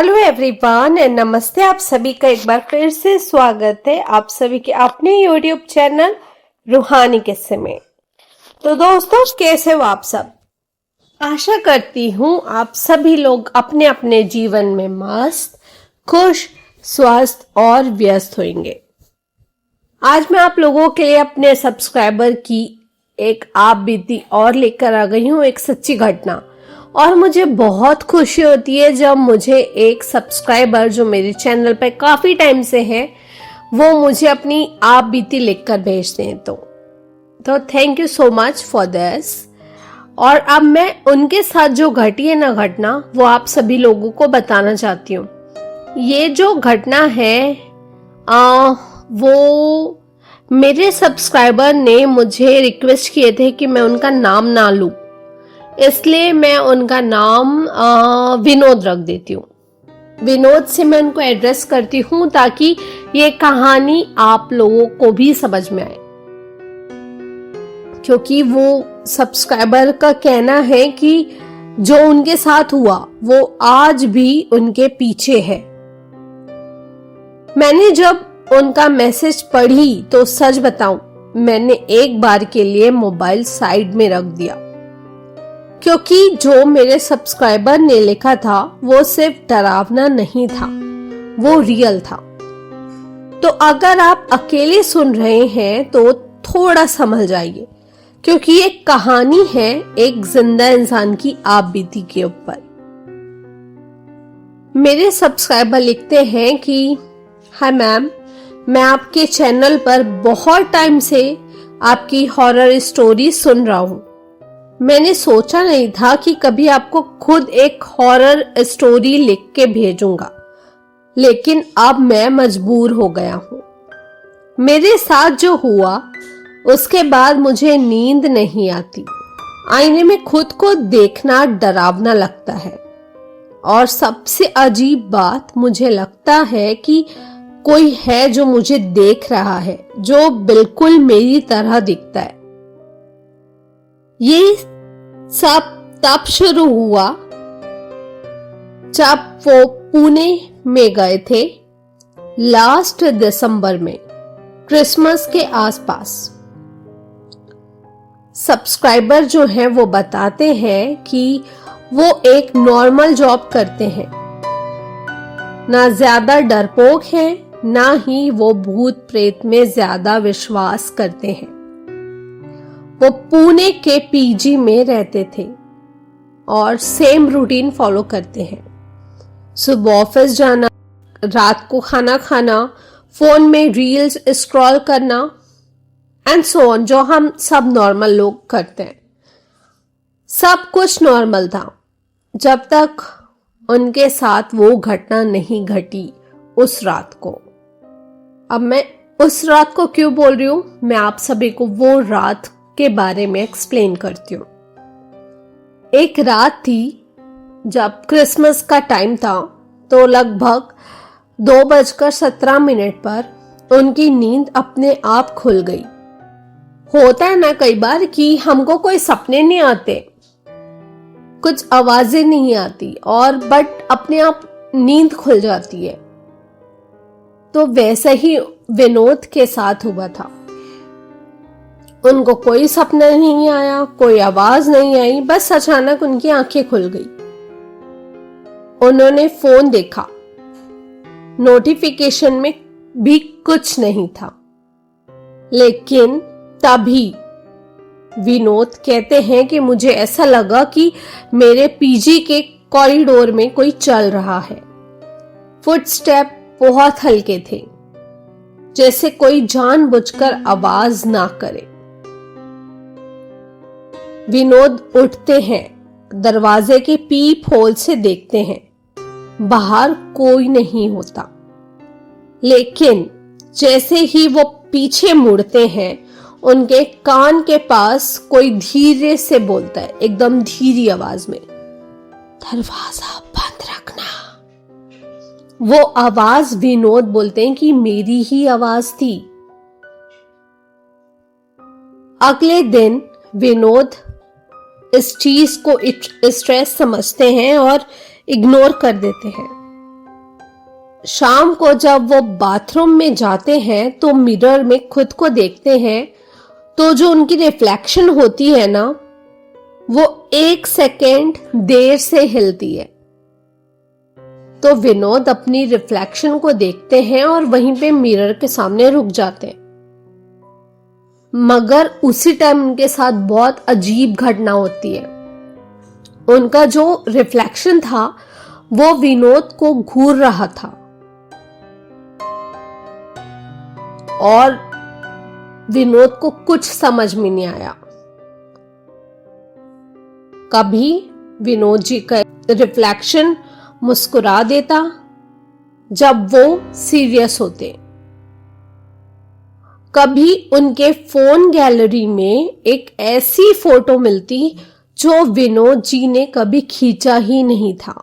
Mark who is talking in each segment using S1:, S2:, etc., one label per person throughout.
S1: Hello everyone and नमस्ते। आप सभी का एक बार फिर से स्वागत है आप सभी के अपने यूट्यूब चैनल रूहानी किस्से में। तो दोस्तों, कैसे हो आप सब? आशा करती हूँ आप सभी लोग अपने अपने जीवन में मस्त, खुश, स्वस्थ और व्यस्त होंगे। आज मैं आप लोगों के लिए अपने सब्सक्राइबर की एक आप बीती और लेकर आ गई हूँ, एक सच्ची घटना। और मुझे बहुत खुशी होती है जब मुझे एक सब्सक्राइबर जो मेरे चैनल पर काफी टाइम से है वो मुझे अपनी आप बीती लिखकर भेजते हैं। तो thank you so much for this. और अब मैं उनके साथ जो घटी है ना घटना, वो आप सभी लोगों को बताना चाहती हूँ। ये जो घटना है वो मेरे सब्सक्राइबर ने मुझे रिक्वेस्ट किए थे कि मैं उनका नाम ना लूं, इसलिए मैं उनका नाम विनोद रख देती हूँ। विनोद से मैं उनको एड्रेस करती हूँ ताकि ये कहानी आप लोगों को भी समझ में आए, क्योंकि वो सब्सक्राइबर का कहना है कि जो उनके साथ हुआ वो आज भी उनके पीछे है। मैंने जब उनका मैसेज पढ़ी तो सच बताऊं, मैंने एक बार के लिए मोबाइल साइड में रख दिया, क्योंकि जो मेरे सब्सक्राइबर ने लिखा था वो सिर्फ डरावना नहीं था, वो रियल था। तो अगर आप अकेले सुन रहे हैं तो थोड़ा संभल जाइए, क्योंकि ये कहानी है एक जिंदा इंसान की आप बीती के ऊपर। मेरे सब्सक्राइबर लिखते हैं कि हाय मैम, मैं आपके चैनल पर बहुत टाइम से आपकी हॉरर स्टोरी सुन रहा हूं। मैंने सोचा नहीं था कि कभी आपको खुद एक हॉरर स्टोरी लिख के भेजूंगा, लेकिन अब मैं मजबूर हो गया हूं। मेरे साथ जो हुआ उसके बाद मुझे नींद नहीं आती। आईने में खुद को देखना डरावना लगता है, और सबसे अजीब बात, मुझे लगता है कि कोई है जो मुझे देख रहा है, जो बिल्कुल मेरी तरह दिखता है। ये सब तब शुरू हुआ जब वो पुणे में गए थे लास्ट दिसंबर में, क्रिसमस के आसपास। सब्सक्राइबर जो है वो बताते हैं कि वो एक नॉर्मल जॉब करते हैं, ना ज्यादा डरपोक है, ना ही वो भूत प्रेत में ज्यादा विश्वास करते हैं। वो पुणे के पीजी में रहते थे और सेम रूटीन फॉलो करते हैं। सुबह ऑफिस जाना, रात को खाना खाना, फोन में रील्स स्क्रॉल करना एंड सो ऑन, जो हम सब नॉर्मल लोग करते हैं। सब कुछ नॉर्मल था जब तक उनके साथ वो घटना नहीं घटी उस रात को। अब मैं उस रात को क्यों बोल रही हूं, मैं आप सभी को वो रात के बारे में एक्सप्लेन करती हूँ। एक रात थी जब क्रिसमस का टाइम था, तो लगभग 2:17 पर उनकी नींद अपने आप खुल गई। होता है ना कई बार कि हमको कोई सपने नहीं आते, कुछ आवाजें नहीं आती, और बट अपने आप नींद खुल जाती है। तो वैसे ही विनोद के साथ हुआ था। उनको कोई सपना नहीं आया, कोई आवाज नहीं आई, बस अचानक उनकी आंखें खुल गई। उन्होंने फोन देखा, नोटिफिकेशन में भी कुछ नहीं था। लेकिन तभी विनोद कहते हैं कि मुझे ऐसा लगा कि मेरे पीजी के कॉरिडोर में कोई चल रहा है। फुटस्टेप बहुत हल्के थे, जैसे कोई जानबूझकर आवाज ना करे। विनोद उठते हैं, दरवाजे के पीप होल से देखते हैं, बाहर कोई नहीं होता। लेकिन जैसे ही वो पीछे मुड़ते हैं, उनके कान के पास कोई धीरे से बोलता है, एकदम धीरी आवाज में, दरवाजा बंद रखना। वो आवाज विनोद बोलते हैं कि मेरी ही आवाज थी। अगले दिन विनोद इस चीज को स्ट्रेस समझते हैं और इग्नोर कर देते हैं। शाम को जब वो बाथरूम में जाते हैं तो मिरर में खुद को देखते हैं तो जो उनकी रिफ्लेक्शन होती है ना, वो 1 सेकेंड देर से हिलती है। तो विनोद अपनी रिफ्लेक्शन को देखते हैं और वहीं पे मिरर के सामने रुक जाते हैं। मगर उसी टाइम उनके साथ बहुत अजीब घटना होती है। उनका जो रिफ्लेक्शन था वो विनोद को घूर रहा था और विनोद को कुछ समझ में नहीं आया। कभी विनोद जी का रिफ्लेक्शन मुस्कुरा देता जब वो सीरियस होते, कभी उनके फोन गैलरी में एक ऐसी फोटो मिलती जो विनोद जी ने कभी खींचा ही नहीं था।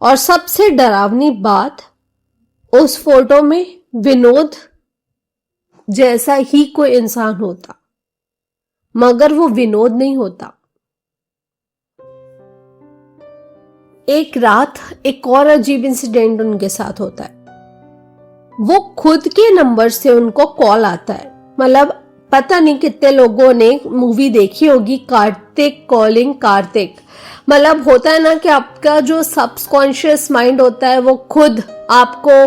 S1: और सबसे डरावनी बात, उस फोटो में विनोद जैसा ही कोई इंसान होता, मगर वो विनोद नहीं होता। एक रात एक और अजीब इंसिडेंट उनके साथ होता है। वो खुद के नंबर से उनको कॉल आता है। मतलब पता नहीं कितने लोगों ने मूवी देखी होगी, कार्तिक कॉलिंग कार्तिक। मतलब होता है ना कि आपका जो सबकॉन्शियस माइंड होता है वो खुद आपको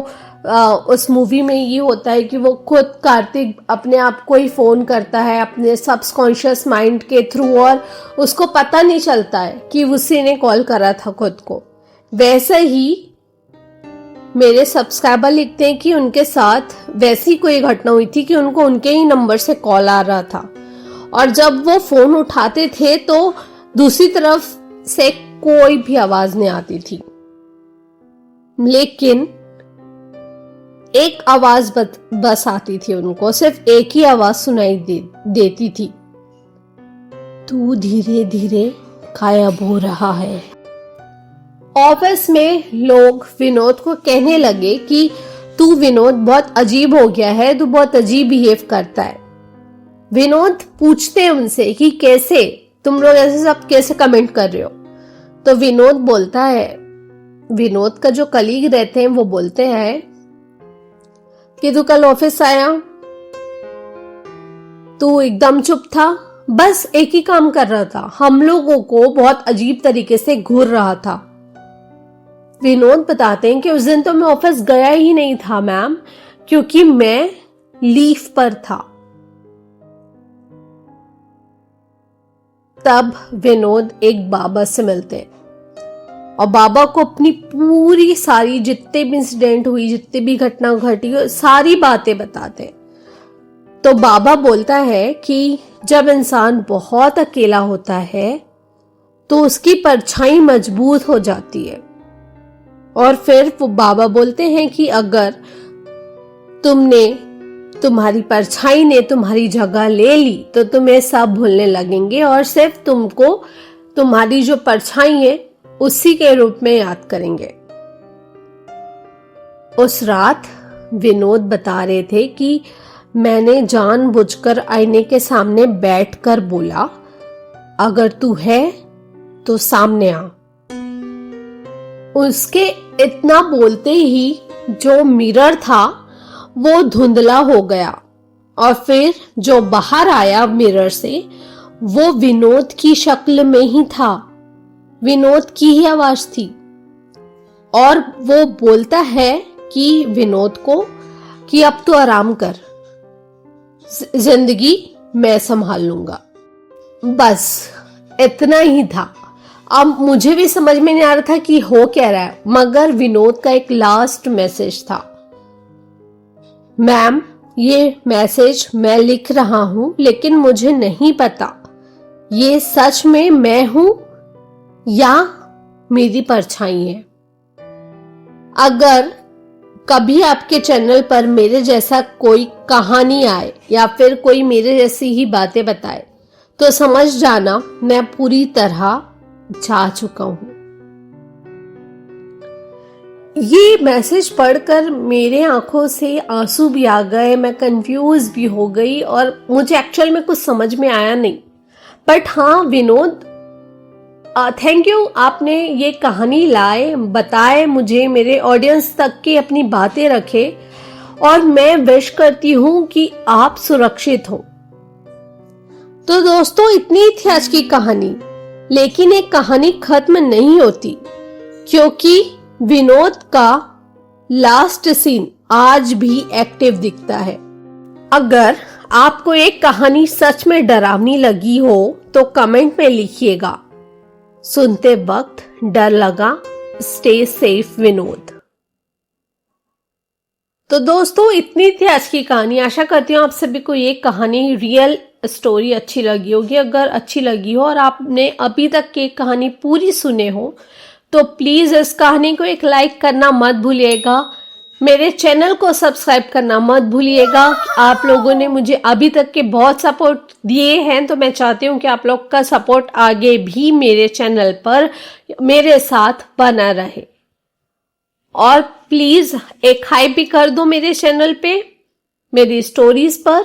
S1: उस मूवी में ये होता है कि वो खुद कार्तिक अपने आप को ही फोन करता है अपने सबकॉन्शियस माइंड के थ्रू और उसको पता नहीं चलता है कि उसी ने कॉल करा था खुद को। वैसे ही मेरे सब्सक्राइबर लिखते हैं कि उनके साथ वैसी कोई घटना हुई थी कि उनको उनके ही नंबर से कॉल आ रहा था और जब वो फोन उठाते थे तो दूसरी तरफ से कोई भी आवाज नहीं आती थी, लेकिन एक आवाज बस आती थी उनको। सिर्फ एक ही आवाज सुनाई देती थी, तू धीरे धीरे गायब हो रहा है। ऑफिस में लोग विनोद को कहने लगे कि तू विनोद बहुत अजीब हो गया है, तू बहुत अजीब बिहेव करता है। विनोद पूछते हैं उनसे कि कैसे तुम लोग ऐसे सब कैसे कमेंट कर रहे हो। तो विनोद बोलता है, विनोद का जो कलीग रहते हैं वो बोलते हैं कि तू कल ऑफिस आया, तू एकदम चुप था, बस एक ही काम कर रहा था, हम लोगों को बहुत अजीब तरीके से घूर रहा था। विनोद बताते हैं कि उस दिन तो मैं ऑफिस गया ही नहीं था मैम, क्योंकि मैं लीव पर था। तब विनोद एक बाबा से मिलते हैं और बाबा को अपनी पूरी सारी जितने भी इंसिडेंट हुई, जितनी भी घटना घटी, सारी बातें बताते हैं। तो बाबा बोलता है कि जब इंसान बहुत अकेला होता है तो उसकी परछाई मजबूत हो जाती है। और फिर वो बाबा बोलते हैं कि अगर तुम्हारी परछाई ने तुम्हारी जगह ले ली तो तुम्हें सब भूलने लगेंगे और सिर्फ तुमको तुम्हारी जो परछाई है उसी के रूप में याद करेंगे। उस रात विनोद बता रहे थे कि मैंने जानबूझकर आईने के सामने बैठकर बोला, अगर तू है तो सामने आ। उसके इतना बोलते ही जो मिरर था वो धुंधला हो गया और फिर जो बाहर आया मिरर से वो विनोद की शक्ल में ही था, विनोद की ही आवाज थी। और वो बोलता है कि विनोद को कि अब तो आराम कर, जिंदगी मैं संभाल लूंगा। बस इतना ही था। अब मुझे भी समझ में नहीं आ रहा था कि हो क्या रहा है, मगर विनोद का एक लास्ट मैसेज था, मैम ये मैसेज मैं लिख रहा हूं लेकिन मुझे नहीं पता ये सच में मैं हूं या मेरी परछाई है। अगर कभी आपके चैनल पर मेरे जैसा कोई कहानी आए या फिर कोई मेरे जैसी ही बातें बताए तो समझ जाना मैं पूरी तरह जा चुका हूं। ये मैसेज पढ़कर मेरे आंखों से आंसू भी आ गए, मैं कंफ्यूज भी हो गई और मुझे एक्चुअल में कुछ समझ में आया नहीं। बट हाँ, विनोद थैंक यू, आपने ये कहानी लाए, बताए मुझे, मेरे ऑडियंस तक की अपनी बातें रखे, और मैं विश करती हूं कि आप सुरक्षित हो। तो दोस्तों, इतनी थी आज की कहानी, लेकिन एक कहानी खत्म नहीं होती, क्योंकि विनोद का लास्ट सीन आज भी एक्टिव दिखता है। अगर आपको एक कहानी सच में डरावनी लगी हो तो कमेंट में लिखिएगा। सुनते वक्त डर लगा, स्टे सेफ विनोद। तो दोस्तों, इतनी थी आज की कहानी। आशा करती हूँ आप सभी को ये कहानी, रियल स्टोरी अच्छी लगी होगी। अगर अच्छी लगी हो और आपने अभी तक की कहानी पूरी सुने हो तो प्लीज इस कहानी को एक लाइक करना मत भूलिएगा। मेरे चैनल को सब्सक्राइब करना मत भूलिएगा। आप लोगों ने मुझे अभी तक के बहुत सपोर्ट दिए हैं, तो मैं चाहती हूँ कि आप लोग का सपोर्ट आगे भी मेरे चैनल पर मेरे साथ बना रहे। और प्लीज एक हाई भी कर दो मेरे चैनल पे, मेरी स्टोरीज पर।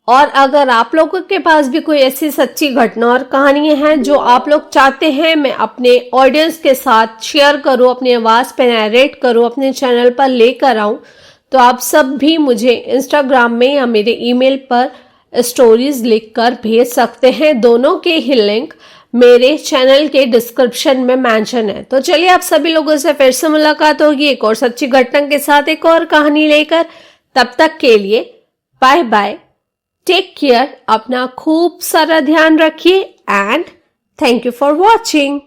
S1: और अगर आप लोगों के पास भी कोई ऐसी सच्ची घटना और कहानियां हैं जो आप लोग चाहते हैं मैं अपने ऑडियंस के साथ शेयर करूं, अपनी आवाज पे नरेट करूं, अपने चैनल पर लेकर आऊं, तो आप सब भी मुझे इंस्टाग्राम में या मेरे ईमेल पर स्टोरीज लिखकर भेज सकते हैं। दोनों के ही लिंक मेरे चैनल के डिस्क्रिप्शन में मेंशन है। तो चलिए, आप सभी लोगों से फिर से मुलाकात होगी एक और सच्ची घटना के साथ, एक और कहानी लेकर। तब तक के लिए बाय बाय, टेक केयर, अपना खूब सारा ध्यान रखिए, and thank you for watching.